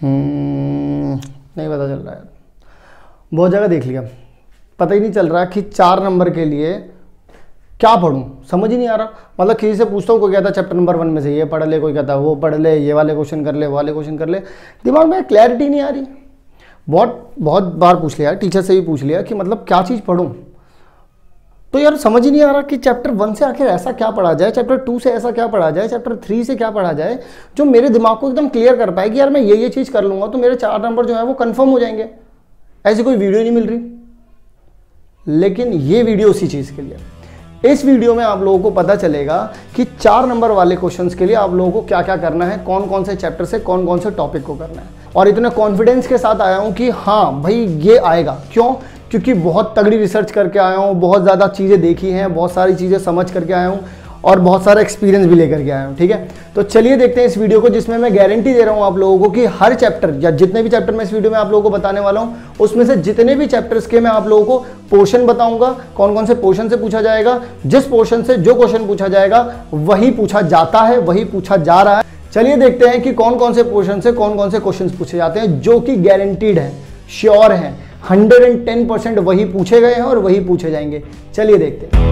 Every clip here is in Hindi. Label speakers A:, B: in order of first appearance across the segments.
A: नहीं पता चल रहा है, बहुत जगह देख लिया, पता ही नहीं चल रहा कि 4 नंबर के लिए क्या पढूं, समझ ही नहीं आ रहा। मतलब किसी से पूछता हूँ, कोई कहता है चैप्टर नंबर 1 में से ये पढ़ ले, कोई कहता है वो पढ़ ले, ये वाले क्वेश्चन कर ले, वो वाले क्वेश्चन कर ले, दिमाग में क्लैरिटी नहीं आ रही। बहुत बार पूछ लिया, टीचर से भी पूछ लिया कि मतलब क्या चीज़ पढूं, तो यार समझ ही नहीं आ रहा कि चैप्टर 1 से आखिर ऐसा क्या पढ़ा जाए, चैप्टर 2 से ऐसा क्या पढ़ा जाए, चैप्टर 3 से क्या पढ़ा जाए जो मेरे दिमाग को एकदम क्लियर कर पाए कि यार मैं ये चीज़ कर लूँगा तो मेरे 4 नंबर जो है वो कंफर्म हो जाएंगे। ऐसी कोई वीडियो नहीं मिल रही, लेकिन ये वीडियो उसी चीज़ के लिए। इस वीडियो में आप लोगों को पता चलेगा कि 4 नंबर वाले क्वेश्चंस के लिए आप लोगों को क्या क्या करना है, कौन कौन से चैप्टर से कौन कौन से टॉपिक को करना है। और इतने कॉन्फिडेंस के साथ आया हूँ कि हाँ भाई ये आएगा। क्यों? क्योंकि बहुत तगड़ी रिसर्च करके आया हूँ, बहुत ज़्यादा चीज़ें देखी हैं, बहुत सारी चीज़ें समझ करके आया हूँ और बहुत सारा एक्सपीरियंस भी लेकर के आया हूँ। ठीक है, तो चलिए देखते हैं इस वीडियो को, जिसमें मैं गारंटी दे रहा हूँ आप लोगों को कि हर चैप्टर या जितने भी चैप्टर मैं इस वीडियो में आप लोगों को बताने वाला हूँ, उसमें से जितने भी चैप्टर्स के मैं आप लोगों को पोर्शन बताऊंगा, कौन कौन से पोर्शन से पूछा जाएगा, जिस पोर्शन से जो क्वेश्चन पूछा जाएगा वही पूछा जाता है, वही पूछा जा रहा है। चलिए देखते हैं कि कौन कौन से पोर्शन से कौन कौन से क्वेश्चन पूछे जाते हैं, जो कि गारंटीड है, श्योर है, 110% वही पूछे गए हैं और वही पूछे जाएंगे। चलिए देखते हैं।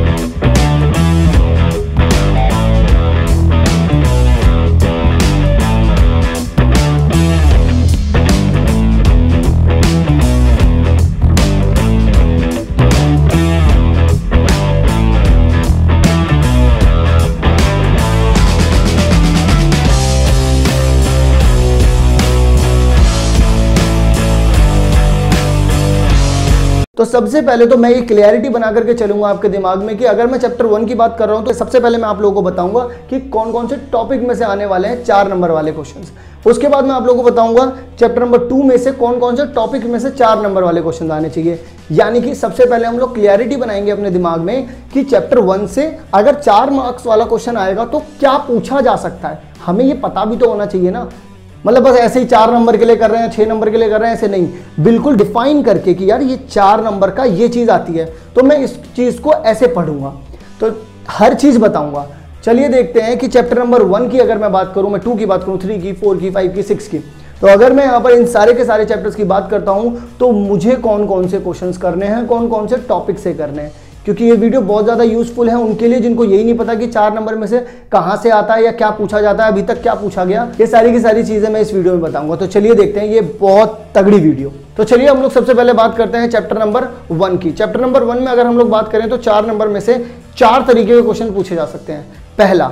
A: तो सबसे पहले तो मैं ये क्लैरिटी बना करके चलूंगा आपके दिमाग में कि अगर मैं चैप्टर 1 की बात कर रहा हूं तो सबसे पहले मैं आप लोगों को बताऊंगा कि कौन कौन से टॉपिक में से आने वाले हैं 4 नंबर वाले क्वेश्चंस। उसके बाद मैं आप लोगों को बताऊंगा चैप्टर नंबर 2 में से कौन कौन से टॉपिक में से 4 नंबर वाले क्वेश्चन आने चाहिए। यानी कि सबसे पहले हम लोग क्लैरिटी बनाएंगे अपने दिमाग में कि चैप्टर 1 से अगर 4 मार्क्स वाला क्वेश्चन आएगा तो क्या पूछा जा सकता है। हमें ये पता भी तो होना चाहिए ना, मतलब बस ऐसे ही 4 नंबर के लिए कर रहे हैं, 6 नंबर के लिए कर रहे हैं, ऐसे नहीं, बिल्कुल डिफाइन करके कि यार ये 4 नंबर का ये चीज़ आती है तो मैं इस चीज़ को ऐसे पढ़ूंगा, तो हर चीज़ बताऊंगा। चलिए देखते हैं कि चैप्टर नंबर 1 की अगर मैं बात करूं, मैं 2 की बात करूं, 3 की, 4 की, 5 की, 6 की, तो अगर मैं यहाँ पर इन सारे के सारे चैप्टर्स की बात करता हूं तो मुझे कौन कौन से क्वेश्चंस करने हैं, कौन कौन से टॉपिक से करने हैं, क्योंकि ये वीडियो बहुत ज़्यादा यूजफुल है उनके लिए जिनको यही नहीं पता कि 4 नंबर में से कहाँ से आता है या क्या पूछा जाता है, अभी तक क्या पूछा गया। ये सारी की सारी चीज़ें मैं इस वीडियो में बताऊंगा। तो चलिए देखते हैं, ये बहुत तगड़ी वीडियो। तो चलिए हम लोग सबसे पहले बात करते हैं चैप्टर नंबर 1 की। चैप्टर नंबर 1 में अगर हम लोग बात करें तो 4 नंबर में से 4 तरीके के क्वेश्चन पूछे जा सकते हैं। पहला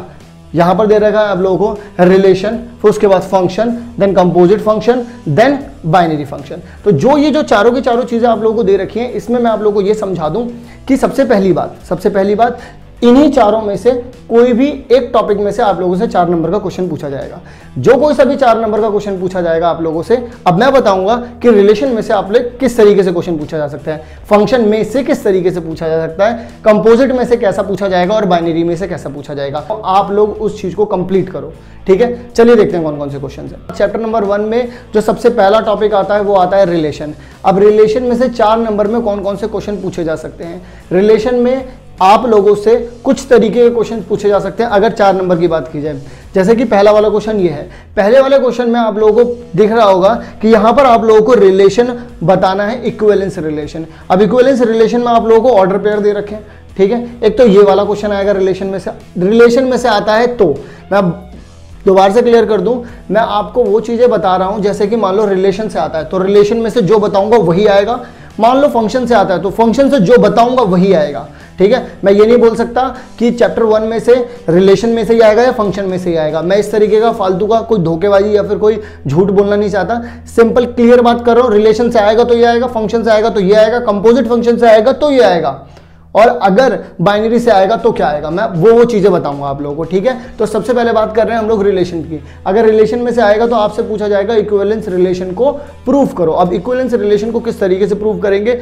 A: यहां पर दे रखा है आप लोगों को रिलेशन, फिर उसके बाद function, then composite function, then binary function. तो जो चारों की चारों चीजें आप लोगों को दे रखी हैं, इसमें मैं आप लोगों को ये समझा दूं कि सबसे पहली बात इन्हीं चारों में से कोई भी एक टॉपिक में से आप लोगों से 4 नंबर का क्वेश्चन पूछा जाएगा। जो कोई सा भी 4 नंबर का क्वेश्चन पूछा जाएगा आप लोगों से, अब मैं बताऊंगा कि रिलेशन में से आप लोग किस तरीके से क्वेश्चन पूछा जा सकता है, फंक्शन में से किस तरीके से पूछा जा सकता है, कंपोजिट में से कैसा पूछा जाएगा और बाइनरी में से कैसा पूछा जाएगा। तो आप लोग उस चीज को कंप्लीट करो, ठीक है। चलिए देखते हैं कौन कौन से क्वेश्चन है। चैप्टर नंबर 1 में जो सबसे पहला टॉपिक आता है वो आता है रिलेशन। अब रिलेशन में से 4 नंबर में कौन कौन से क्वेश्चन पूछे जा सकते हैं। रिलेशन में आप लोगों से कुछ तरीके के क्वेश्चन पूछे जा सकते हैं अगर 4 नंबर की बात की जाए। जैसे कि पहला वाला क्वेश्चन ये है, पहले वाले क्वेश्चन में आप लोगों को दिख रहा होगा कि यहां पर आप लोगों को रिलेशन बताना है, इक्विवेलेंस रिलेशन। अब इक्विवेलेंस रिलेशन में आप लोगों को ऑर्डर पेयर दे रखे हैं, ठीक है। एक तो ये वाला क्वेश्चन आएगा रिलेशन में से आता है। तो मैं दोबारा से क्लियर कर दूं, मैं आपको वो चीजें बता रहा हूं जैसे कि मान लो रिलेशन से आता है तो रिलेशन में से जो बताऊंगा वही आएगा, मान लो फंक्शन से आता है तो फंक्शन से जो बताऊंगा वही आएगा, ठीक है। मैं ये नहीं बोल सकता कि चैप्टर 1 में से रिलेशन में से ही आएगा या फंक्शन में से ही आएगा। मैं इस तरीके का फालतू का कोई धोखेबाजी या फिर कोई झूठ बोलना नहीं चाहता, सिंपल क्लियर बात कर रहा हूं। रिलेशन से आएगा तो ये आएगा, फंक्शन से आएगा तो ये आएगा, कंपोजिट फंक्शन से आएगा तो ये आएगा, और अगर बाइनरी से आएगा तो क्या आएगा, मैं वो चीजें बताऊंगा आप लोगों को, ठीक है। तो सबसे पहले बात कर रहे हैं हम लोग रिलेशन की। अगर रिलेशन में से आएगा तो आपसे पूछा जाएगा इक्विवेलेंस रिलेशन को प्रूव करो। अब इक्विवेलेंस रिलेशन को किस तरीके से प्रूव करेंगे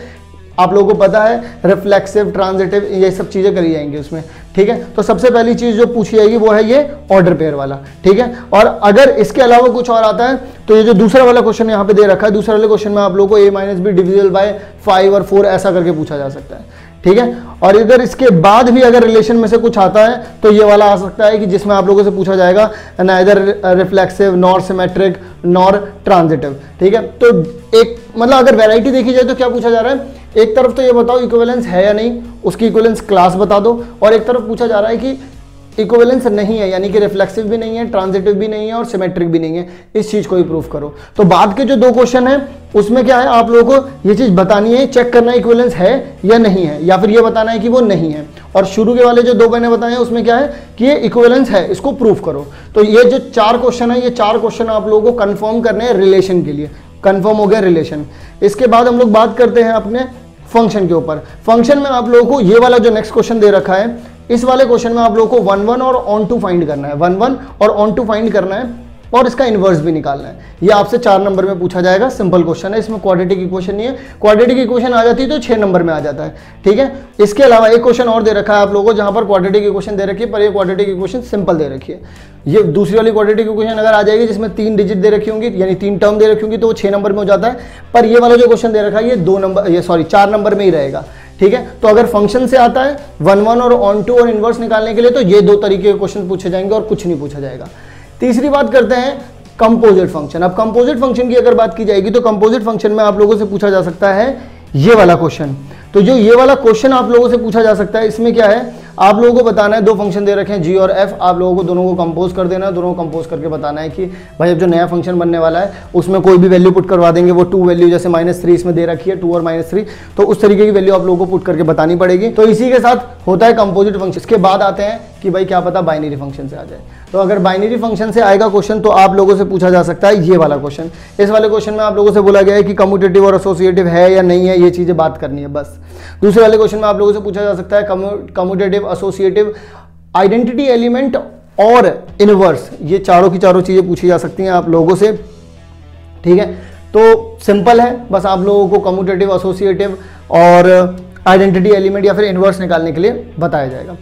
A: आप लोगों को पता है, रिफ्लेक्सिव, ट्रांजिटिव, ये सब चीजें करी जाएंगी उसमें, ठीक है। तो सबसे पहली चीज जो पूछी जाएगी वो है ये ऑर्डर पेयर वाला, ठीक है। और अगर इसके अलावा कुछ और आता है तो ये जो दूसरा वाला क्वेश्चन यहाँ पे दे रखा है, दूसरे वाले क्वेश्चन में आप लोगों को a - b डिविजिबल बाय 5 और 4 ऐसा करके पूछा जा सकता है, ठीक है। और अगर इसके बाद भी अगर रिलेशन में से कुछ आता है तो ये वाला आ सकता है कि जिसमें आप लोगों से पूछा जाएगा neither reflexive nor symmetric nor transitive, ठीक है। तो एक मतलब अगर वैरायटी देखी जाए तो क्या पूछा जा रहा है, एक तरफ तो ये बताओ इक्विवेलेंस है या नहीं, उसकी इक्विवेलेंस क्लास बता दो, और एक तरफ पूछा जा रहा है कि इक्विवेलेंस नहीं है, यानी कि रिफ्लेक्सिव भी नहीं है, ट्रांजिटिव भी नहीं है और सिमेट्रिक भी नहीं है, इस चीज को ही प्रूफ करो। तो बाद के जो 2 क्वेश्चन है उसमें क्या है, आप लोगों को ये चीज बतानी है, चेक करना है इक्विवेलेंस है या नहीं है, या फिर ये बताना है कि वो नहीं है। और शुरू के वाले जो 2 मैंने बताए हैं उसमें क्या है कि ये इक्विवेलेंस है, इसको प्रूफ करो। तो ये जो 4 क्वेश्चन है, ये 4 क्वेश्चन आप लोगों को कंफर्म करने हैं रिलेशन के लिए। कंफर्म हो गया रिलेशन। इसके बाद हम लोग बात करते हैं अपने फंक्शन के ऊपर। फंक्शन में आप लोगों को ये वाला जो नेक्स्ट क्वेश्चन दे रखा है, इस वाले क्वेश्चन में आप लोगों को 1 1 और ऑन टू फाइंड करना है, 1 1 और ऑन टू फाइंड करना है, और इसका इनवर्स भी निकालना है। ये आपसे 4 नंबर में पूछा जाएगा, सिंपल क्वेश्चन है, इसमें क्वाड्रेटिक इक्वेशन नहीं है। क्वाड्रेटिक इक्वेशन आ जाती है तो 6 नंबर में आ जाता है, ठीक है। इसके अलावा एक क्वेश्चन और दे रखा है आप लोगों को, जहां पर क्वाड्रेटिक इक्वेशन दे रखी है, पर ये क्वाड्रेटिक इक्वेशन सिंपल दे रखी है। ये दूसरी वाली क्वाड्रेटिक इक्वेशन अगर आ जाएगी जिसमें 3 डिजिट दे रखी होंगी, यानी 3 टर्म दे रखी होंगी, तो वो 6 नंबर में हो जाता है। पर ये वाला जो क्वेश्चन दे रखा है ये 4 नंबर में ही रहेगा, ठीक है। तो अगर फंक्शन से आता है 1 1 और ऑन टू और इनवर्स निकालने के लिए, तो ये 2 तरीके के क्वेश्चन पूछे जाएंगे और कुछ नहीं पूछा जाएगा। तीसरी बात करते हैं कंपोजिट फंक्शन। अब कंपोजिट फंक्शन की अगर बात की जाएगी तो कंपोजिट फंक्शन में आप लोगों से पूछा जा सकता है ये वाला क्वेश्चन। तो जो ये वाला क्वेश्चन आप लोगों से पूछा जा सकता है, इसमें क्या है, आप लोगों को बताना है 2 फंक्शन दे रखे हैं g और f, आप लोगों को दोनों को कंपोज कर देना है। दोनों को कंपोज करके बताना है कि भाई अब जो नया फंक्शन बनने वाला है उसमें कोई भी वैल्यू पुट करवा देंगे, वो 2 वैल्यू जैसे -3 इसमें दे रखी है, 2 और -3, तो उस तरीके की वैल्यू आप लोगों को पुट करके बतानी पड़ेगी। तो इसी के साथ होता है कंपोजिट फंक्शन। इसके बाद आते हैं कि भाई क्या पता बाइनरी फंक्शन से आ जाए। तो अगर बाइनरी फंक्शन से आएगा क्वेश्चन तो आप लोगों से पूछा जा सकता है ये वाला क्वेश्चन। इस वाले क्वेश्चन में आप लोगों से बोला गया है कि कम्यूटेटिव और एसोसिएटिव है या नहीं है, ये चीजें बात करनी है बस। दूसरे वाले क्वेश्चन में आप लोगों से पूछा जा सकता है कम्यूटेटिव, एसोसिएटिव, आइडेंटिटी एलिमेंट और इनवर्स, ये चारों की चारों चीजें पूछी जा सकती हैं आप लोगों से, ठीक है। तो सिंपल है, बस आप लोगों को कम्यूटेटिव, एसोसिएटिव और आइडेंटिटी एलिमेंट या फिर इनवर्स निकालने के लिए बताया जाएगा।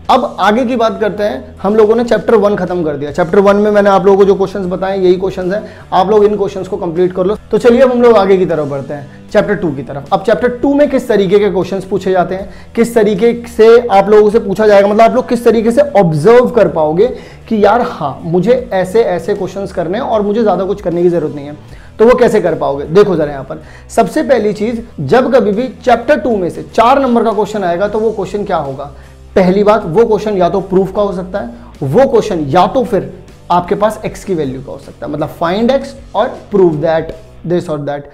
A: अब आगे की बात करते हैं। हम लोगों ने चैप्टर 1 खत्म कर दिया। चैप्टर 1 में मैंने आप लोगों को जो क्वेश्चंस बताए यही क्वेश्चंस हैं, आप लोग इन क्वेश्चंस को कंप्लीट कर लो। तो चलिए अब हम लोग आगे की तरफ बढ़ते हैं, चैप्टर 2 की तरफ। अब चैप्टर 2 में किस तरीके के क्वेश्चंस पूछे जाते हैं, किस तरीके से आप लोगों से पूछा जाएगा, मतलब आप लोग किस तरीके से ऑब्जर्व कर पाओगे कि यार हाँ मुझे ऐसे ऐसे क्वेश्चंस करने हैं और मुझे ज्यादा कुछ करने की जरूरत नहीं है। तो वो कैसे कर पाओगे, देखो जरा यहाँ पर। सबसे पहली चीज, जब कभी भी चैप्टर 2 में से 4 नंबर का क्वेश्चन आएगा तो वो क्वेश्चन क्या होगा, पहली बात वो क्वेश्चन या तो प्रूफ का हो सकता है, वो क्वेश्चन या तो फिर आपके पास x की वैल्यू का हो सकता है, मतलब फाइंड x और प्रूव दैट दिस और दैट,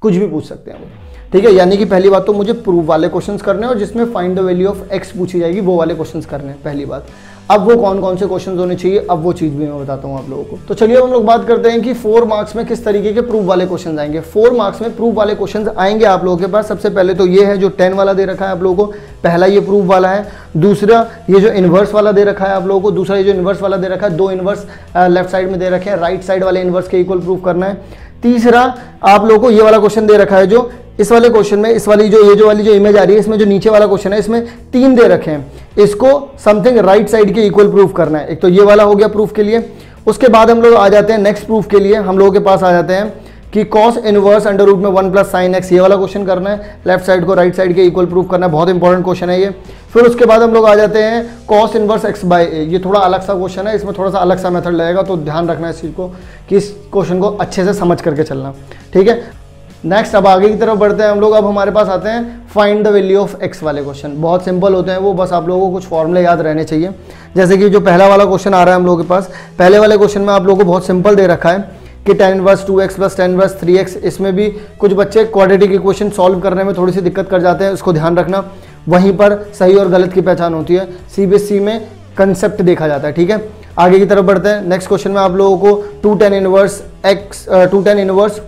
A: कुछ भी पूछ सकते हैं वो, ठीक है। यानी कि पहली बात तो मुझे प्रूफ वाले क्वेश्चंस करने हैं और जिसमें find the value of x पूछी जाएगी वो वाले क्वेश्चंस करने हैं, पहली बात। अब वो कौन कौन से क्वेश्चंस होने चाहिए, अब वो चीज भी मैं बताता हूं आप लोगों को। तो चलिए हम लोग बात करते हैं कि 4 मार्क्स में किस तरीके के प्रूफ वाले क्वेश्चंस आएंगे। 4 मार्क्स में प्रूफ वाले क्वेश्चंस आएंगे आप लोगों के पास। सबसे पहले तो ये है जो 10 वाला दे रखा है आप लोगों को, पहला ये प्रूफ वाला है। दूसरा ये जो इनवर्स वाला दे रखा है आप लोगों को, दूसरा ये जो इनवर्स वाला दे रखा है, 2 इनवर्स लेफ्ट साइड में दे रखे हैं, राइट साइड वाले इनवर्स के इक्वल प्रूफ करना है। तीसरा आप लोगों को ये वाला क्वेश्चन दे रखा है, जो इस वाले क्वेश्चन में इस वाली जो इमेज आ रही है, इसमें जो नीचे वाला क्वेश्चन है इसमें 3 दे रखे हैं, इसको समथिंग राइट साइड के इक्वल प्रूफ करना है। एक तो ये वाला हो गया प्रूफ के लिए। उसके बाद हम लोग आ जाते हैं नेक्स्ट प्रूफ के लिए, हम लोगों के पास आ जाते हैं कि cos इनवर्स अंडर रूट में 1 + sin x, ये वाला क्वेश्चन करना है, लेफ्ट साइड को राइट साइड के इक्वल प्रूफ करना है, बहुत इंपॉर्टेंट क्वेश्चन है ये। फिर उसके बाद हम लोग आ जाते हैं cos इनवर्स x/a, ये थोड़ा अलग सा क्वेश्चन है, इसमें थोड़ा सा अलग सा मेथड लगेगा, तो ध्यान रखना इस चीज को कि इस क्वेश्चन को अच्छे से समझ करके चलना, ठीक है। नेक्स्ट अब आगे की तरफ बढ़ते हैं हम लोग। अब हमारे पास आते हैं find the value of x वाले क्वेश्चन। बहुत सिंपल होते हैं वो, बस आप लोगों को कुछ फॉर्मूले याद रहने चाहिए। जैसे कि जो पहला वाला क्वेश्चन आ रहा है हम लोगों के पास, पहले वाले क्वेश्चन में आप लोगों को बहुत सिंपल दे रखा है कि tan inverse 2x + tan inverse 3x। इसमें भी कुछ बच्चे क्वाड्रेटिक इक्वेशन सॉल्व करने में थोड़ी सी दिक्कत कर जाते हैं, उसको ध्यान रखना। वहीं पर सही और गलत की पहचान होती है, CBSE में कंसेप्ट देखा जाता है, ठीक है। आगे की तरफ बढ़ते हैं। नेक्स्ट क्वेश्चन में आप लोगों को 2 tan इनवर्स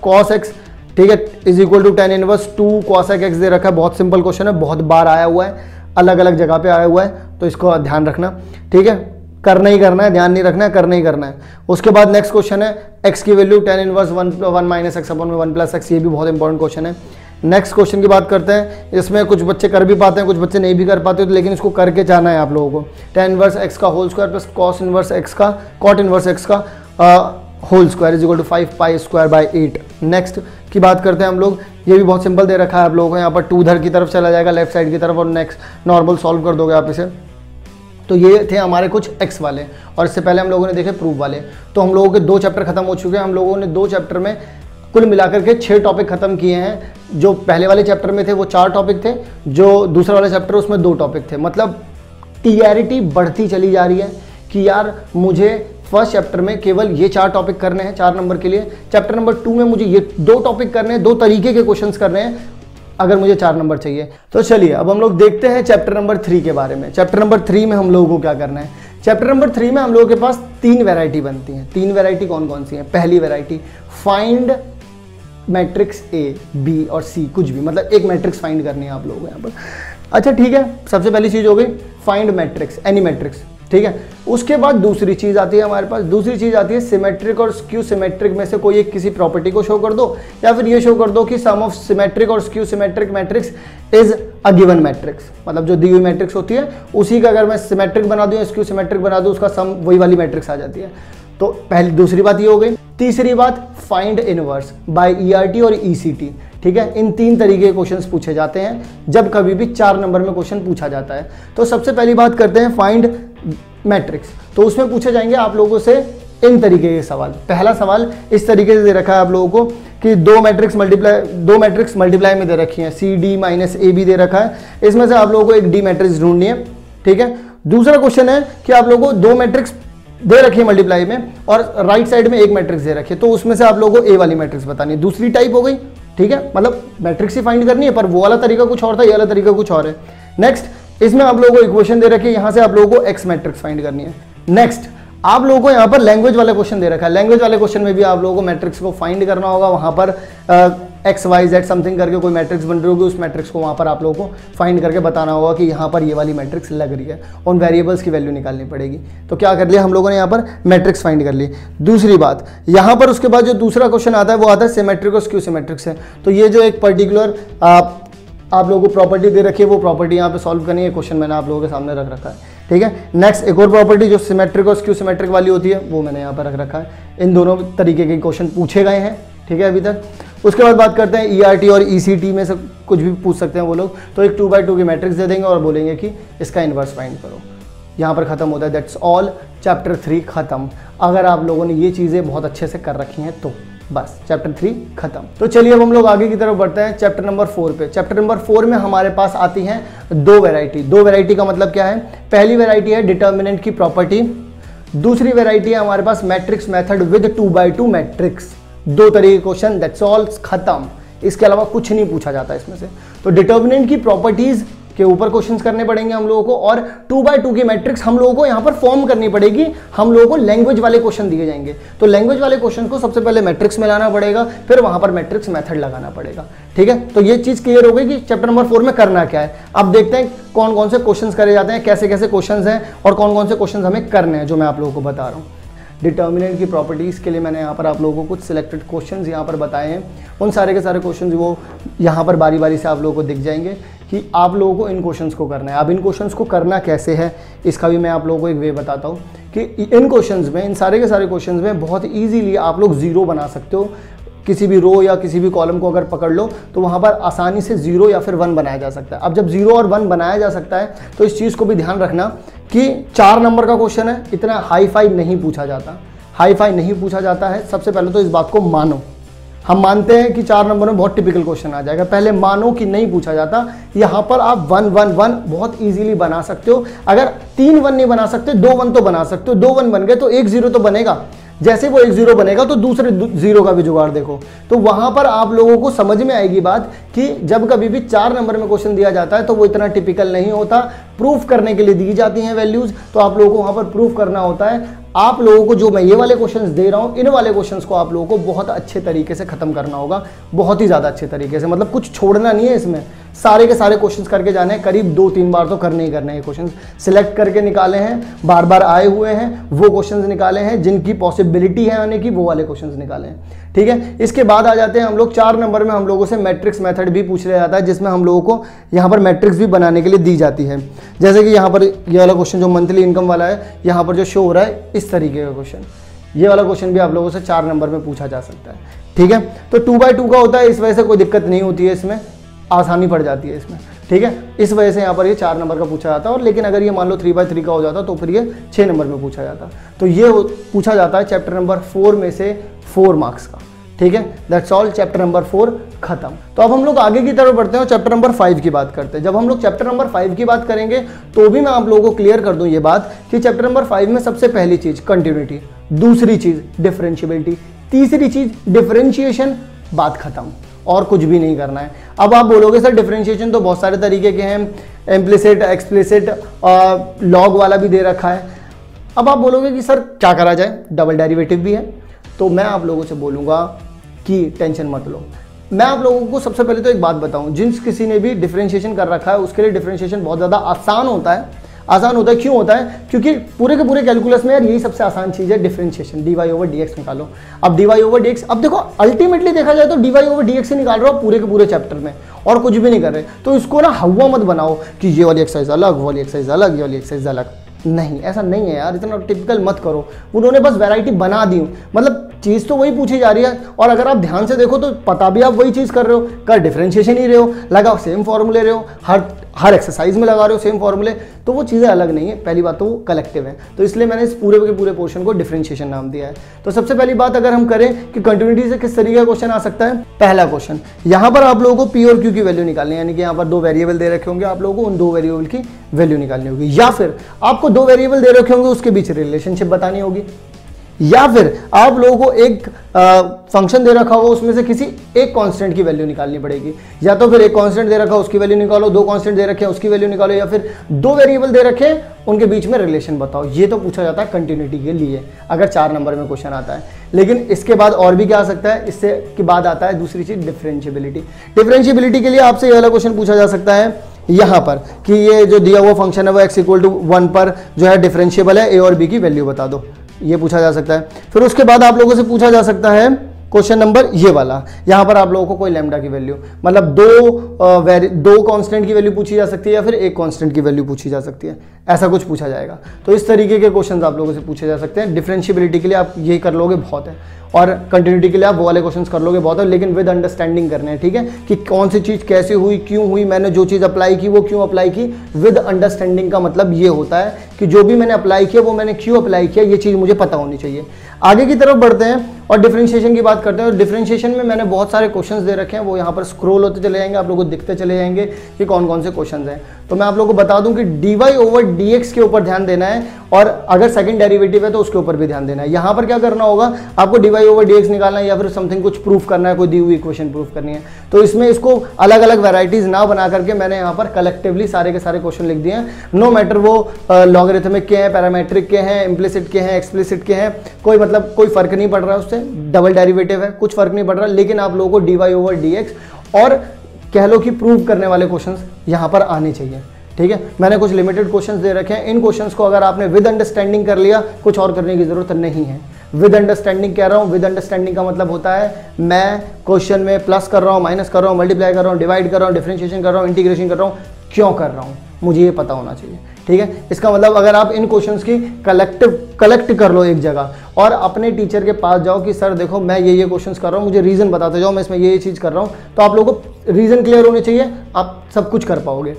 A: cos x, ठीक है, is equal to tan inverse 2 cos x दे रखा है। बहुत सिंपल क्वेश्चन है, बहुत बार आया हुआ है, अलग अलग जगह पे आया हुआ है, तो इसको ध्यान रखना, ठीक है। करना ही करना है, ध्यान नहीं रखना है, करना ही करना है। उसके बाद नेक्स्ट क्वेश्चन है x की value tan inverse 1 - x / 1 + x, ये भी बहुत इंपॉर्टेंट क्वेश्चन है। नेक्स्ट क्वेश्चन की बात करते हैं। इसमें कुछ बच्चे कर भी पाते हैं, कुछ बच्चे नहीं भी कर पाते, तो लेकिन इसको करके जाना है आप लोगों को। tan इनवर्स x का whole square plus cot inverse x का whole square is equal to 5 π² / 8। Next की बात करते हैं हम लोग, ये भी बहुत सिंपल दे रखा है आप लोगों को, यहाँ पर 2 उधर की तरफ चला जाएगा लेफ्ट साइड की तरफ और नेक्स्ट नॉर्मल सॉल्व कर दोगे आप इसे। तो ये थे हमारे कुछ एक्स वाले, और इससे पहले हम लोगों ने देखे प्रूफ वाले। तो हम लोगों के 2 चैप्टर खत्म हो चुके हैं। हम लोगों ने 2 चैप्टर में कुल मिलाकर के 6 टॉपिक खत्म किए हैं। जो पहले वाले चैप्टर में थे वो 4 टॉपिक थे, जो दूसरा वाला चैप्टर उसमें 2 टॉपिक थे। मतलब क्लियरिटी बढ़ती चली जा रही है कि यार मुझे फर्स्ट चैप्टर में केवल ये 4 टॉपिक करने हैं 4 नंबर के लिए, चैप्टर नंबर 2 में मुझे ये 2 टॉपिक करने हैं, 2 तरीके के क्वेश्चंस करने हैं अगर मुझे 4 नंबर चाहिए। तो चलिए अब हम लोग देखते हैं चैप्टर नंबर 3 के बारे में। चैप्टर नंबर 3 में हम लोगों को क्या करना है? चैप्टर नंबर 3 में हम लोगों के पास 3 वैरायटी बनती हैं। 3 वैरायटी कौन कौन सी हैं? पहली variety find matrix A, B और सी, कुछ भी, मतलब एक मैट्रिक्स फाइंड करनी है आप लोगों को यहाँ पर। अच्छा ठीक है, सबसे पहली चीज हो गई फाइंड मैट्रिक्स, एनी मैट्रिक्स, ठीक है। उसके बाद दूसरी चीज आती है हमारे पास, दूसरी चीज आती है सिमेट्रिक और स्क्यू सिमेट्रिक में से कोई एक किसी प्रॉपर्टी को शो कर दो, या फिर ये शो कर दो कि सम ऑफ सिमेट्रिक और skew symmetric matrix is a given matrix. मतलब जो दी हुई मैट्रिक्स होती है उसी का अगर मैं सिमेट्रिक बना दूं या स्क्यू सिमेट्रिक बना दूं, उसका सम वही वाली मैट्रिक्स आ जाती है। तो पहली दूसरी बात ये हो गई। तीसरी बात फाइंड इनवर्स बाय ईआरटी और ईसीटी, ठीक है। इन 3 तरीके के क्वेश्चंस पूछे जाते हैं जब कभी भी 4 नंबर में क्वेश्चन पूछा जाता है। तो सबसे पहली बात करते हैं फाइंड मैट्रिक्स। तो उसमें पूछे जाएंगे आप लोगों से इन तरीके के सवाल। पहला सवाल इस तरीके से दे रखा है आप लोगों को कि 2 मैट्रिक्स मल्टीप्लाई में दे रखी है, C D minus A B दे रखा है, इसमें से आप लोगों को एक डी मैट्रिक्स ढूंढनी है, ठीक है। दूसरा क्वेश्चन है कि आप लोगों को 2 मैट्रिक्स दे रखी है मल्टीप्लाई में और राइट साइड में एक मैट्रिक्स दे रखी है, तो उसमें से आप लोगों को ए वाली मैट्रिक्स बतानी है। दूसरी टाइप हो गई, ठीक है, मतलब मैट्रिक्स ही फाइंड करनी है, पर वो वाला तरीका कुछ और था, ये वाला तरीका कुछ और है। नेक्स्ट इसमें आप लोगों को इक्वेशन दे रखी है, यहां से आप लोगों को एक्स मैट्रिक्स फाइंड करनी है। नेक्स्ट आप लोगों को यहाँ पर लैंग्वेज वाला क्वेश्चन दे रखा है। लैंग्वेज वाले क्वेश्चन में भी आप लोगों को मैट्रिक्स को फाइंड करना होगा। वहां पर एक्स वाई जेड समथिंग करके कोई मैट्रिक्स बन रही होगी, उस मैट्रिक्स को वहां पर आप लोगों को फाइंड करके बताना होगा कि यहाँ पर ये वाली मैट्रिक्स लग रही है, उन वेरिएबल्स की वैल्यू निकालनी पड़ेगी। तो क्या कर लिया हम लोगों ने यहाँ पर मैट्रिक्स फाइंड कर ली। दूसरी बात यहाँ पर उसके बाद जो दूसरा क्वेश्चन आता है वो आता है सिमेट्रिक और स्क्यू सिमेट्रिक से। तो ये जो एक पर्टिकुलर आप लोगों को प्रॉपर्टी दे रखी है, वो प्रॉपर्टी यहाँ पे सॉल्व करनी है। क्वेश्चन मैंने आप लोगों के सामने रख रखा है, ठीक है। नेक्स्ट एक और प्रॉपर्टी जो सिमेट्रिक और स्क्यू सिमेट्रिक वाली होती है वो मैंने यहाँ पर रख रखा है। इन दोनों तरीके के क्वेश्चन पूछे गए हैं, ठीक है अभी तक। उसके बाद बात करते हैं ईआरटी और ईसीटी में से कुछ भी पूछ सकते हैं वो लोग। तो एक 2x2 की मैट्रिक्स दे देंगे और बोलेंगे कि इसका इन्वर्स फाइंड करो। यहाँ पर खत्म होता है, दैट्स ऑल, चैप्टर 3 खत्म। अगर आप लोगों ने ये चीज़ें बहुत अच्छे से कर रखी हैं तो बस चैप्टर 3 खत्म। तो चलिए अब हम लोग आगे की तरफ बढ़ते हैं चैप्टर नंबर 4 पे। चैप्टर नंबर 4 में हमारे पास आती हैं 2 वैरायटी। 2 वैरायटी का मतलब क्या है? पहली वैरायटी है डिटर्मिनेंट की प्रॉपर्टी, दूसरी वैरायटी है हमारे पास matrix method with 2x2 matrix. 2 तरीके क्वेश्चन, दैट्स ऑल, खत्म। इसके अलावा कुछ नहीं पूछा जाता इसमें से। तो डिटर्मिनेंट की प्रॉपर्टीज के ऊपर क्वेश्चंस करने पड़ेंगे हम लोगों को, और 2x2 की मैट्रिक्स हम लोगों को यहाँ पर फॉर्म करनी पड़ेगी। हम लोगों को लैंग्वेज वाले क्वेश्चन दिए जाएंगे, तो लैंग्वेज वाले क्वेश्चन को सबसे पहले मैट्रिक्स में लाना पड़ेगा, फिर वहां पर मैट्रिक्स मेथड लगाना पड़ेगा, ठीक है। तो ये चीज क्लियर हो गई कि चैप्टर नंबर 4 में करना क्या है। अब देखते हैं कौन कौन से क्वेश्चन करे जाते हैं, कैसे कैसे क्वेश्चन हैं और कौन कौन से क्वेश्चन हमें करने हैं, जो मैं आप लोगों को बता रहा हूँ। डिटर्मिनेंट की प्रॉपर्टीज़ के लिए मैंने यहाँ पर आप लोगों को कुछ सिलेक्टेड क्वेश्चंस यहाँ पर बताए हैं। उन सारे के सारे क्वेश्चंस वो यहाँ पर बारी बारी से आप लोगों को दिख जाएंगे कि आप लोगों को इन क्वेश्चंस को करना है। अब इन क्वेश्चंस को करना कैसे है इसका भी मैं आप लोगों को एक वे बताता हूँ कि इन क्वेश्चंस में, इन सारे के सारे क्वेश्चंस में बहुत ईजीली आप लोग जीरो बना सकते हो। किसी भी रो या किसी भी कॉलम को अगर पकड़ लो तो वहाँ पर आसानी से 0 या फिर 1 बनाया जा सकता है। अब जब 0 और 1 बनाया जा सकता है तो इस चीज़ को भी ध्यान रखना कि 4 नंबर का क्वेश्चन है, इतना हाई फाई नहीं पूछा जाता, हाई फाई नहीं पूछा जाता है। सबसे पहले तो इस बात को मानो। हम मानते हैं कि 4 नंबर में बहुत टिपिकल क्वेश्चन आ जाएगा, पहले मानो कि नहीं पूछा जाता। यहाँ पर आप 1 1 1 बहुत इजीली बना सकते हो। अगर 3 1 नहीं बना सकते, 2 1 तो बना सकते हो। 2 1 बन गए तो 1 0 तो बनेगा। जैसे वो 1 0 बनेगा तो दूसरे 0 का भी जुगाड़ देखो। तो वहां पर आप लोगों को समझ में आएगी बात कि जब कभी भी 4 नंबर में क्वेश्चन दिया जाता है तो वो इतना टिपिकल नहीं होता, प्रूफ करने के लिए दी जाती हैं वैल्यूज। तो आप लोगों को वहां पर प्रूफ करना होता है। आप लोगों को जो मैं ये वाले क्वेश्चंस दे रहा हूं, इन वाले क्वेश्चंस को आप लोगों को बहुत अच्छे तरीके से खत्म करना होगा, बहुत ही ज्यादा अच्छे तरीके से। मतलब कुछ छोड़ना नहीं है इसमें, सारे के सारे क्वेश्चंस करके जाने हैं। करीब 2-3 बार तो करने ही करने हैं। क्वेश्चंस सिलेक्ट करके निकाले हैं, बार बार आए हुए हैं वो क्वेश्चंस निकाले हैं, जिनकी पॉसिबिलिटी है आने की वो वाले क्वेश्चंस निकाले हैं, ठीक है। इसके बाद आ जाते हैं हम लोग 4 नंबर में हम लोगों से मैट्रिक्स मेथड भी पूछ लिया जाता है, जिसमें हम लोगों को यहाँ पर मैट्रिक्स भी बनाने के लिए दी जाती है। जैसे कि यहाँ पर ये वाला क्वेश्चन जो मंथली इनकम वाला है, यहाँ पर जो शो हो रहा है इस तरीके का क्वेश्चन, ये वाला क्वेश्चन भी आप लोगों से 4 नंबर में पूछा जा सकता है, ठीक है। तो 2/2 का होता है, इस वजह से कोई दिक्कत नहीं होती है, इसमें आसानी पड़ जाती है इसमें, ठीक है। इस वजह से यहाँ पर ये 4 नंबर का पूछा जाता है। और लेकिन अगर ये मान लो 3/3 का हो जाता तो फिर ये 6 नंबर में पूछा जाता। तो ये पूछा जाता है चैप्टर नंबर 4 में से 4 मार्क्स का, ठीक है। दैट्स ऑल, चैप्टर नंबर 4 खत्म। तो अब हम लोग आगे की तरफ बढ़ते हैं और चैप्टर नंबर 5 की बात करते हैं। जब हम लोग चैप्टर नंबर 5 की बात करेंगे तो भी मैं आप लोगों को क्लियर कर दूं ये बात कि चैप्टर नंबर 5 में सबसे पहली चीज कंटिन्यूटी, दूसरी चीज डिफरेंशियबिलिटी, तीसरी चीज डिफरेंशिएशन, बात खत्म, और कुछ भी नहीं करना है। अब आप बोलोगे सर डिफरेंशिएशन तो बहुत सारे तरीके के हैं, इम्प्लिसिट, एक्सप्लिसिट, लॉग वाला भी दे रखा है। अब आप बोलोगे कि सर क्या करा जाए, डबल डेरिवेटिव भी है। तो मैं आप लोगों से बोलूँगा कि टेंशन मत लो। मैं आप लोगों को सबसे पहले तो एक बात बताऊं, जिन किसी ने भी डिफरेंशिएशन कर रखा है उसके लिए डिफरेंशिएशन बहुत ज़्यादा आसान होता है। आसान होता है क्यों होता है? क्योंकि पूरे के पूरे कैलकुलस में यार यही सबसे आसान चीज़ है डिफरेंशिएशन, dy/dx निकालो। अब dy/dx, अब देखो अल्टीमेटली देखा जाए तो dy/dx से निकाल रहे हो पूरे के पूरे चैप्टर में और कुछ भी नहीं कर रहे। तो इसको ना हवा मत बनाओ कि ये वाली एक्सरसाइज अलग, वो वाली एक्सरसाइज अलग, ये वाली एक्सरसाइज अलग। नहीं, ऐसा नहीं है यार, इतना टिपिकल मत करो। उन्होंने बस वैरायटी बना दी, मतलब चीज़ तो वही पूछी जा रही है। और अगर आप ध्यान से देखो तो पता भी आप वही चीज़ कर रहे हो, कर डिफरेंशिएशन ही रहे हो, लगाओ सेम फॉर्मूले रहे हो, हर एक्सरसाइज में लगा रहे हो सेम फॉर्मूले, तो वो चीज़ें अलग नहीं है। पहली बात तो वो कलेक्टिव है, तो इसलिए मैंने इस पूरे के पूरे पोर्शन को डिफरेंशिएशन नाम दिया है। तो सबसे पहली बात अगर हम करें कि कंटिन्यूटी से किस तरीके का क्वेश्चन आ सकता है, पहला क्वेश्चन यहाँ पर आप लोगों को पी और क्यू की वैल्यू निकालनी है, यानी कि यहाँ पर 2 वेरिएबल दे रखे होंगे, आप लोगों को उन 2 वेरिएबल की वैल्यू निकालनी होगी, या फिर आपको 2 वेरिएबल दे रखे होंगे उसके बीच रिलेशनशिप बतानी होगी, या फिर आप लोगों को एक फंक्शन दे रखा होगा उसमें से किसी एक कांस्टेंट की वैल्यू निकालनी पड़ेगी। या तो फिर एक कांस्टेंट दे रखा है उसकी वैल्यू निकालो, 2 कांस्टेंट दे रखे हैं उसकी वैल्यू निकालो, या फिर 2 वेरिएबल दे रखे हैं उनके बीच में रिलेशन बताओ। ये तो पूछा जाता है कंटिन्यूटी के लिए अगर 4 नंबर में क्वेश्चन आता है। लेकिन इसके बाद और भी क्या आ सकता है, इससे के बाद आता है दूसरी चीज डिफरेंशियबिलिटी। डिफरेंशियबिलिटी के लिए आपसे ये वाला क्वेश्चन पूछा जा सकता है यहाँ पर कि ये जो दिया हुआ फंक्शन है वो x=1 पर जो है डिफरेंशिएबल है, ए और बी की वैल्यू बता दो, ये पूछा जा सकता है। फिर उसके बाद आप लोगों से पूछा जा सकता है क्वेश्चन नंबर ये वाला, यहाँ पर आप लोगों को कोई लैम्डा की वैल्यू, मतलब 2 कांस्टेंट की वैल्यू पूछी जा सकती है या फिर एक कांस्टेंट की वैल्यू पूछी जा सकती है, ऐसा कुछ पूछा जाएगा। तो इस तरीके के क्वेश्चंस आप लोगों से पूछे जा सकते हैं। डिफरेंशियबिलिटी के लिए आप यही कर लोगे बहुत है, और कंटिन्यूटी के लिए आप वो वाले क्वेश्चंस कर लोगे बहुत है, लेकिन विद अंडरस्टैंडिंग करने हैं, ठीक है, कि कौन सी चीज़ कैसे हुई, क्यों हुई, मैंने जो चीज़ अप्लाई की वो क्यों अप्लाई की। विद अंडरस्टैंडिंग का मतलब ये होता है कि जो भी मैंने अप्लाई किया वो मैंने क्यों अप्लाई किया, ये चीज़ मुझे पता होनी चाहिए। आगे की तरफ बढ़ते हैं और डिफरेंशिएशन की बात करते हैं। और डिफरेंशिएशन में मैंने बहुत सारे क्वेश्चंस दे रखे हैं, वो यहाँ पर स्क्रॉल होते चले जाएंगे, आप लोगों को दिखते चले जाएंगे कि कौन कौन से क्वेश्चंस हैं। तो मैं आप लोगों को बता दूं कि dy/dx के ऊपर ध्यान देना है, और अगर सेकंड डेरिवेटिव है तो उसके ऊपर भी ध्यान देना है। यहाँ पर क्या करना होगा, आपको dy/dx निकालना है या फिर समथिंग कुछ प्रूफ करना है, कोई दी हुई इक्वेशन प्रूफ करनी है। तो इसमें इसको अलग अलग वैरायटीज ना बना करके मैंने यहाँ पर कलेक्टिवली सारे के सारे क्वेश्चन लिख दिए हैं। नो मैटर वो लॉगरिथमिक के हैं, पैरामेट्रिक के हैं, इम्प्लिसिट के हैं, एक्सप्लिसिट के हैं, कोई मतलब कोई फर्क नहीं पड़ रहा है उससे, डबल डेरिवेटिव है कुछ फर्क नहीं पड़ रहा, लेकिन आप लोगों को dy/dx और कह लो कि प्रूव करने वाले क्वेश्चंस यहाँ पर आने चाहिए, ठीक है। मैंने कुछ लिमिटेड क्वेश्चंस दे रखे हैं, इन क्वेश्चंस को अगर आपने विद अंडरस्टैंडिंग कर लिया, कुछ और करने की जरूरत नहीं है। विद अंडरस्टैंडिंग कह रहा हूँ, विद अंडरस्टैंडिंग का मतलब होता है मैं क्वेश्चन में प्लस कर रहा हूँ, माइनस कर रहा हूँ, मल्टीप्लाई कर रहा हूँ, डिवाइड कर रहा हूँ, डिफरेंशिएशन कर रहा हूँ, इंटीग्रेशन कर रहा हूँ, क्यों कर रहा हूँ मुझे ये पता होना चाहिए, ठीक है। इसका मतलब अगर आप इन क्वेश्चंस की कलेक्ट कर लो एक जगह और अपने टीचर के पास जाओ कि सर देखो मैं ये क्वेश्चंस कर रहा हूँ, मुझे रीजन बताते जाओ, मैं इसमें ये चीज़ कर रहा हूँ, तो आप लोगों को रीजन क्लियर होने चाहिए, आप सब कुछ कर पाओगे।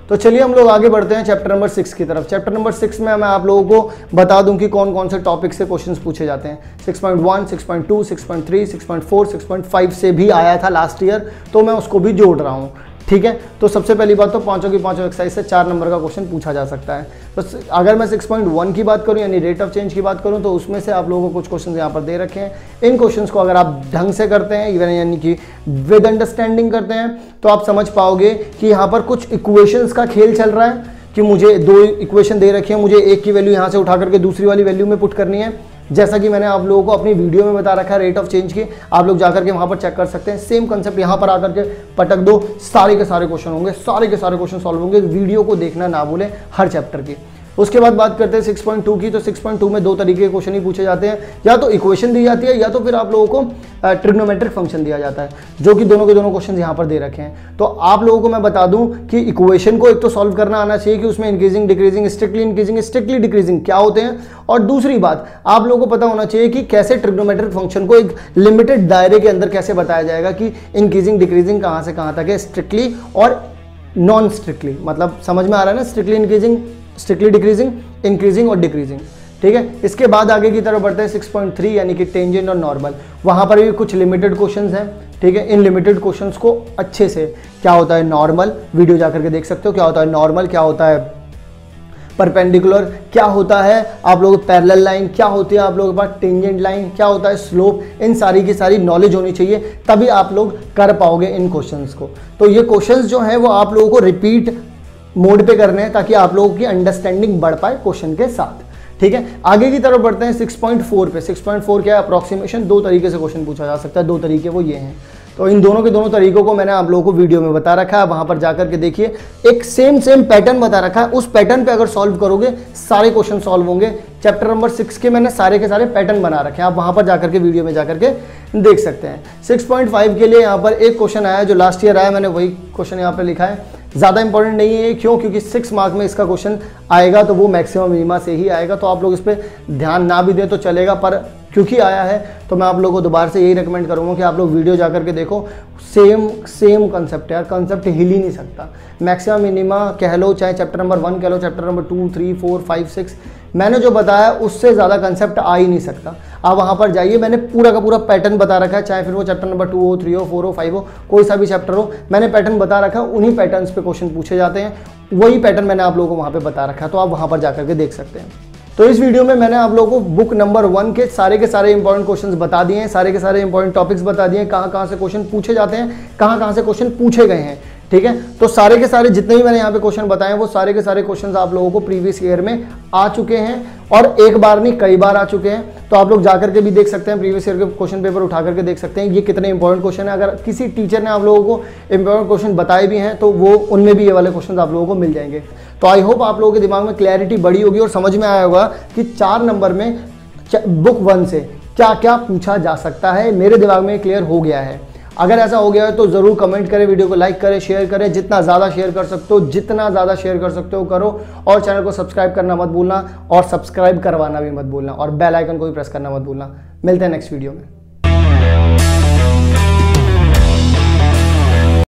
A: तो चलिए हम लोग आगे बढ़ते हैं चैप्टर नंबर 6 की तरफ। चैप्टर नंबर 6 में मैं आप लोगों को बता दूं कि कौन कौन से टॉपिक से क्वेश्चंस पूछे जाते हैं। 6.1, 6.2, 6.3, 6.4, 6.5 से भी आया था लास्ट ईयर, तो मैं उसको भी जोड़ रहा हूँ, ठीक है। तो सबसे पहली बात तो पांचों की पांचों एक्सरसाइज से 4 नंबर का क्वेश्चन पूछा जा सकता है। तो अगर मैं 6.1 की बात करूं यानी रेट ऑफ चेंज की बात करूं, तो उसमें से आप लोगों को कुछ क्वेश्चंस यहाँ पर दे रखे हैं। इन क्वेश्चंस को अगर आप ढंग से करते हैं यानी कि विद अंडरस्टैंडिंग करते हैं, तो आप समझ पाओगे कि यहाँ पर कुछ इक्वेशंस का खेल चल रहा है कि मुझे 2 इक्वेशन दे रखी है, मुझे एक की वैल्यू यहाँ से उठा करके दूसरी वाली वैल्यू में पुट करनी है। जैसा कि मैंने आप लोगों को अपनी वीडियो में बता रखा है रेट ऑफ चेंज की, आप लोग जाकर के वहां पर चेक कर सकते हैं। सेम कंसेप्ट यहां पर आकर के पटक दो, सारे के सारे क्वेश्चन होंगे, सारे के सारे क्वेश्चन सॉल्व होंगे। वीडियो को देखना ना भूलें हर चैप्टर की। उसके बाद बात करते हैं 6.2 की। तो 6.2 में दो तरीके के क्वेश्चन ही पूछे जाते हैं, या तो इक्वेशन दी जाती है या तो फिर आप लोगों को ट्रिग्नोमेट्रिक फंक्शन दिया जाता है, जो कि दोनों के दोनों क्वेश्चन यहाँ पर दे रखे हैं। तो आप लोगों को मैं बता दूं कि इक्वेशन को एक तो सॉल्व करना आना चाहिए कि उसमें increasing decreasing, strictly increasing, strictly decreasing क्या होते हैं, और दूसरी बात आप लोगों को पता होना चाहिए कि कैसे ट्रिग्नोमेट्रिक फंक्शन को एक लिमिटेड दायरे के अंदर कैसे बताया जाएगा कि इंक्रीजिंग डिक्रीजिंग कहाँ से कहाँ तक है, स्ट्रिक्टली और नॉन स्ट्रिक्टली। मतलब समझ में आ रहा है ना, strictly increasing, strictly decreasing, increasing और डिक्रीजिंग, ठीक है। इसके बाद आगे की तरफ बढ़ते हैं 6.3 यानी कि टेंजेंट और नॉर्मल। वहां पर भी कुछ लिमिटेड क्वेश्चंस हैं, ठीक है। इन लिमिटेड क्वेश्चंस को अच्छे से, क्या होता है नॉर्मल, वीडियो जाकर के देख सकते हो, क्या होता है नॉर्मल, क्या होता है परपेंडिकुलर, क्या होता है आप लोग पैरेलल लाइन, क्या होती है आप लोगों के पास टेंजेंट लाइन, क्या होता है स्लोप, इन सारी की सारी नॉलेज होनी चाहिए, तभी आप लोग कर पाओगे इन क्वेश्चंस को। तो ये क्वेश्चंस जो हैं वो आप लोगों को रिपीट मोड पे करने हैं ताकि आप लोगों की अंडरस्टैंडिंग बढ़ पाए क्वेश्चन के साथ, ठीक है। आगे की तरफ बढ़ते हैं 6.4 पे। 6.4 क्या है, अप्रॉक्सीमेशन। दो तरीके से क्वेश्चन पूछा जा सकता है, दो तरीके वो ये हैं। तो इन दोनों के दोनों तरीकों को मैंने आप लोगों को वीडियो में बता रखा है, वहां पर जाकर के देखिए। एक सेम पैटर्न बता रखा है, उस पैटर्न पे अगर सॉल्व करोगे सारे क्वेश्चन सॉल्व होंगे। चैप्टर नंबर 6 के मैंने सारे के सारे पैटर्न बना रखे हैं, आप वहां पर जाकर के वीडियो में जाकर के देख सकते हैं। 6.5 के लिए यहाँ पर एक क्वेश्चन आया जो लास्ट ईयर आया, मैंने वही क्वेश्चन यहाँ पर लिखा है। ज़्यादा इंपॉर्टेंट नहीं है, क्यों? क्योंकि 6 मार्क में इसका क्वेश्चन आएगा तो वो मैक्सिमम मिनिमा से ही आएगा, तो आप लोग इस पर ध्यान ना भी दें तो चलेगा, पर क्योंकि आया है तो मैं आप लोगों को दोबारा से यही रिकमेंड करूंगा कि आप लोग वीडियो जाकर के देखो। सेम कंसेप्ट है यार, कंसेप्ट हिल ही नहीं सकता। मैक्सिमम मिनिमा कह लो, चाहे चैप्टर नंबर 1 कह लो, चैप्टर नंबर 2, 3, 4, 5, 6, मैंने जो बताया उससे ज़्यादा कंसेप्ट आ ही नहीं सकता। आप वहाँ पर जाइए, मैंने पूरा का पूरा पैटर्न बता रखा है, चाहे फिर वो चैप्टर नंबर 2 हो, 3 हो, 4 हो, 5 हो, कोई सा भी चैप्टर हो, मैंने पैटर्न बता रखा है। उन्हीं पैटर्न्स पे क्वेश्चन पूछे जाते हैं, वही पैटर्न मैंने आप लोगों को वहाँ पे बता रखा है, तो आप वहाँ पर जाकर के देख सकते हैं। तो इस वीडियो में मैंने आप लोगों को बुक नंबर 1 के सारे इंपॉर्टेंट क्वेश्चंस बता दिए हैं, सारे के सारे इंपॉर्टेंट टॉपिक्स बता दिए हैं, कहाँ से क्वेश्चन पूछे जाते हैं, कहाँ से क्वेश्चन पूछे गए हैं, ठीक है। तो सारे के सारे जितने भी मैंने यहाँ पे क्वेश्चन बताए वो सारे के सारे क्वेश्चंस आप लोगों को प्रीवियस ईयर में आ चुके हैं, और एक बार नहीं कई बार आ चुके हैं। तो आप लोग जाकर के भी देख सकते हैं, प्रीवियस ईयर के क्वेश्चन पेपर उठा करके देख सकते हैं ये कितने इंपॉर्टेंट क्वेश्चन है। अगर किसी टीचर ने आप लोगों को इंपॉर्टेंट क्वेश्चन बताए भी हैं तो वो उनमें भी ये वाले क्वेश्चन आप लोगों को मिल जाएंगे। तो आई होप आप लोगों के दिमाग में क्लैरिटी बढ़ी होगी और समझ में आया होगा कि 4 नंबर में बुक 1 से क्या क्या पूछा जा सकता है। मेरे दिमाग में क्लियर हो गया है। अगर ऐसा हो गया है तो ज़रूर कमेंट करें, वीडियो को लाइक करें, शेयर करें, जितना ज़्यादा शेयर कर सकते हो, जितना ज़्यादा शेयर कर सकते हो करो, और चैनल को सब्सक्राइब करना मत भूलना, और सब्सक्राइब करवाना भी मत भूलना, और बेल आइकन को भी प्रेस करना मत भूलना। मिलते हैं नेक्स्ट वीडियो में।